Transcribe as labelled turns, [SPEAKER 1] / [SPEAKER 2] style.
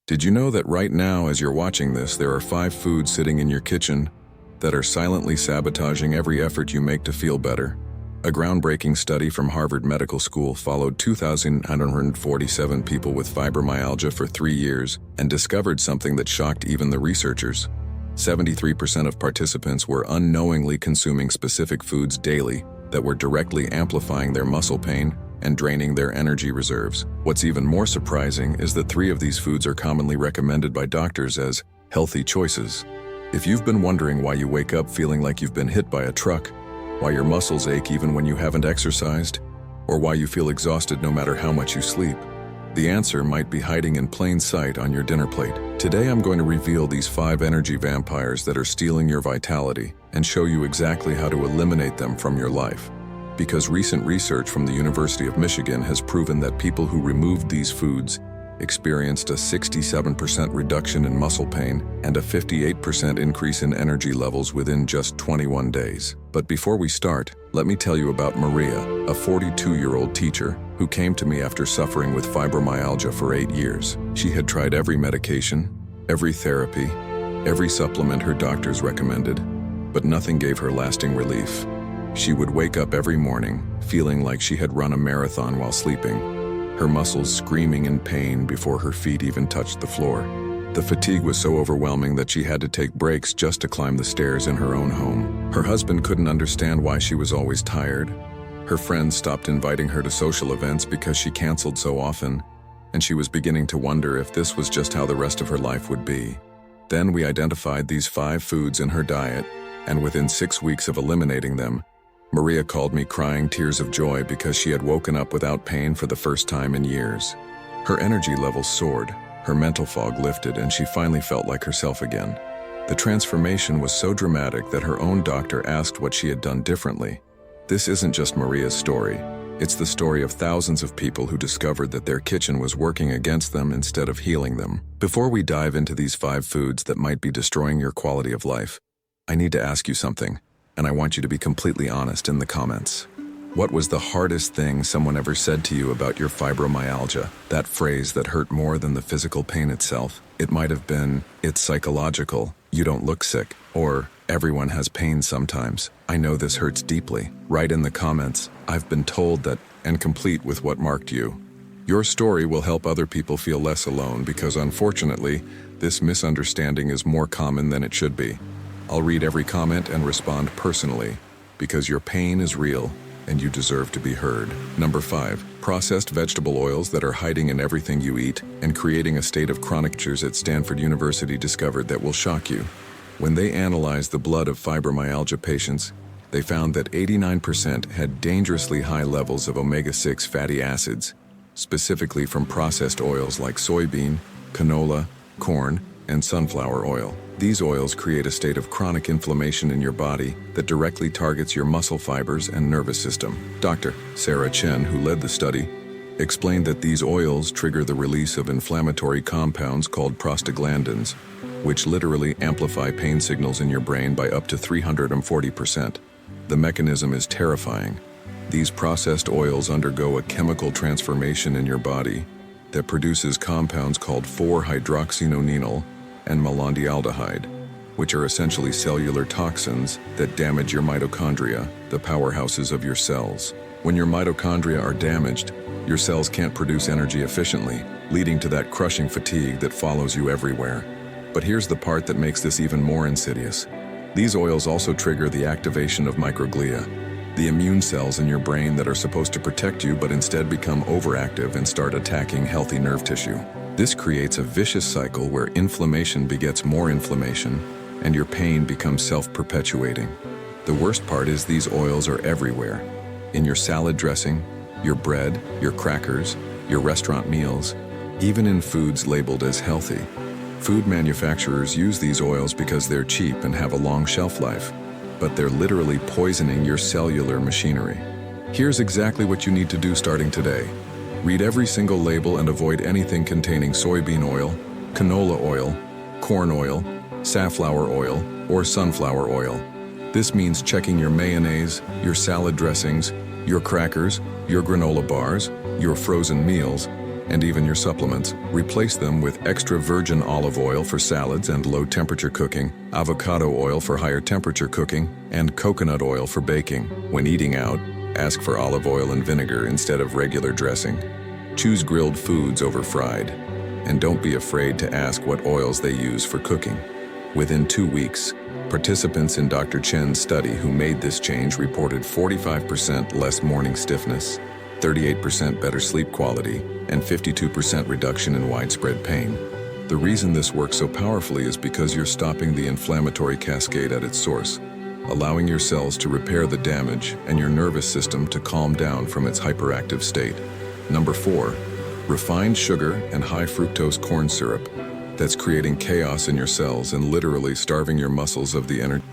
[SPEAKER 1] Did you know that right now, as you're watching this, there are 5 foods sitting in your kitchen that are silently sabotaging every effort you make to feel better? A groundbreaking study from Harvard Medical School followed 2,947 people with fibromyalgia for 3 years and discovered something that shocked even the researchers. 73% of participants were unknowingly consuming specific foods daily that were directly amplifying their muscle pain and draining their energy reserves. What's even more surprising is that 3 of these foods are commonly recommended by doctors as healthy choices. If you've been wondering why you wake up feeling like you've been hit by a truck, why your muscles ache even when you haven't exercised, or why you feel exhausted no matter how much you sleep, the answer might be hiding in plain sight on your dinner plate. Today I'm going to reveal these 5 energy vampires that are stealing your vitality and show you exactly how to eliminate them from your life. Because recent research from the University of Michigan has proven that people who removed these foods experienced a 67% reduction in muscle pain and a 58% increase in energy levels within just 21 days. But before we start, let me tell you about Maria, a 42-year-old teacher who came to me after suffering with fibromyalgia for 8 years. She had tried every medication, every therapy, every supplement her doctors recommended, but nothing gave her lasting relief. She would wake up every morning feeling like she had run a marathon while sleeping, her muscles screaming in pain before her feet even touched the floor. The fatigue was so overwhelming that she had to take breaks just to climb the stairs in her own home. Her husband couldn't understand why she was always tired. Her friends stopped inviting her to social events because she canceled so often, and she was beginning to wonder if this was just how the rest of her life would be. Then we identified these 5 foods in her diet, and within 6 weeks of eliminating them, Maria called me crying tears of joy because she had woken up without pain for the first time in years. Her energy levels soared, her mental fog lifted, and she finally felt like herself again. The transformation was so dramatic that her own doctor asked what she had done differently. This isn't just Maria's story. It's the story of thousands of people who discovered that their kitchen was working against them instead of healing them. Before we dive into these 5 foods that might be destroying your quality of life, I need to ask you something, and I want you to be completely honest in the comments. What was the hardest thing someone ever said to you about your fibromyalgia? That phrase that hurt more than the physical pain itself? It might have been, "It's psychological, you don't look sick," or "Everyone has pain sometimes. I know this hurts deeply." Write in the comments, "I've been told that," and complete with what marked you. Your story will help other people feel less alone because unfortunately, this misunderstanding is more common than it should be. I'll read every comment and respond personally because your pain is real and you deserve to be heard. Number 5, processed vegetable oils that are hiding in everything you eat and creating a state of chronic tears at Stanford University discovered that will shock you. When they analyzed the blood of fibromyalgia patients, they found that 89% had dangerously high levels of omega-6 fatty acids, specifically from processed oils like soybean, canola, corn, and sunflower oil. These oils create a state of chronic inflammation in your body that directly targets your muscle fibers and nervous system. Dr. Sarah Chen, who led the study, explained that these oils trigger the release of inflammatory compounds called prostaglandins, which literally amplify pain signals in your brain by up to 340%. The mechanism is terrifying. These processed oils undergo a chemical transformation in your body that produces compounds called 4-hydroxynonenal and malondialdehyde, which are essentially cellular toxins that damage your mitochondria, the powerhouses of your cells. When your mitochondria are damaged, your cells can't produce energy efficiently, leading to that crushing fatigue that follows you everywhere. But here's the part that makes this even more insidious. These oils also trigger the activation of microglia, the immune cells in your brain that are supposed to protect you but instead become overactive and start attacking healthy nerve tissue. This creates a vicious cycle where inflammation begets more inflammation and your pain becomes self-perpetuating. The worst part is these oils are everywhere. In your salad dressing, your bread, your crackers, your restaurant meals, even in foods labeled as healthy. Food manufacturers use these oils because they're cheap and have a long shelf life, but they're literally poisoning your cellular machinery. Here's exactly what you need to do starting today. Read every single label and avoid anything containing soybean oil, canola oil, corn oil, safflower oil, or sunflower oil. This means checking your mayonnaise, your salad dressings, your crackers, your granola bars, your frozen meals, and even your supplements. Replace them with extra virgin olive oil for salads and low-temperature cooking, avocado oil for higher-temperature cooking, and coconut oil for baking. When eating out, ask for olive oil and vinegar instead of regular dressing. Choose grilled foods over fried, and don't be afraid to ask what oils they use for cooking. Within 2 weeks, participants in Dr. Chen's study who made this change reported 45% less morning stiffness, 38% better sleep quality, and 52% reduction in widespread pain. The reason this works so powerfully is because you're stopping the inflammatory cascade at its source, allowing your cells to repair the damage and your nervous system to calm down from its hyperactive state. Number 4, refined sugar and high fructose corn syrup that's creating chaos in your cells and literally starving your muscles of the energy.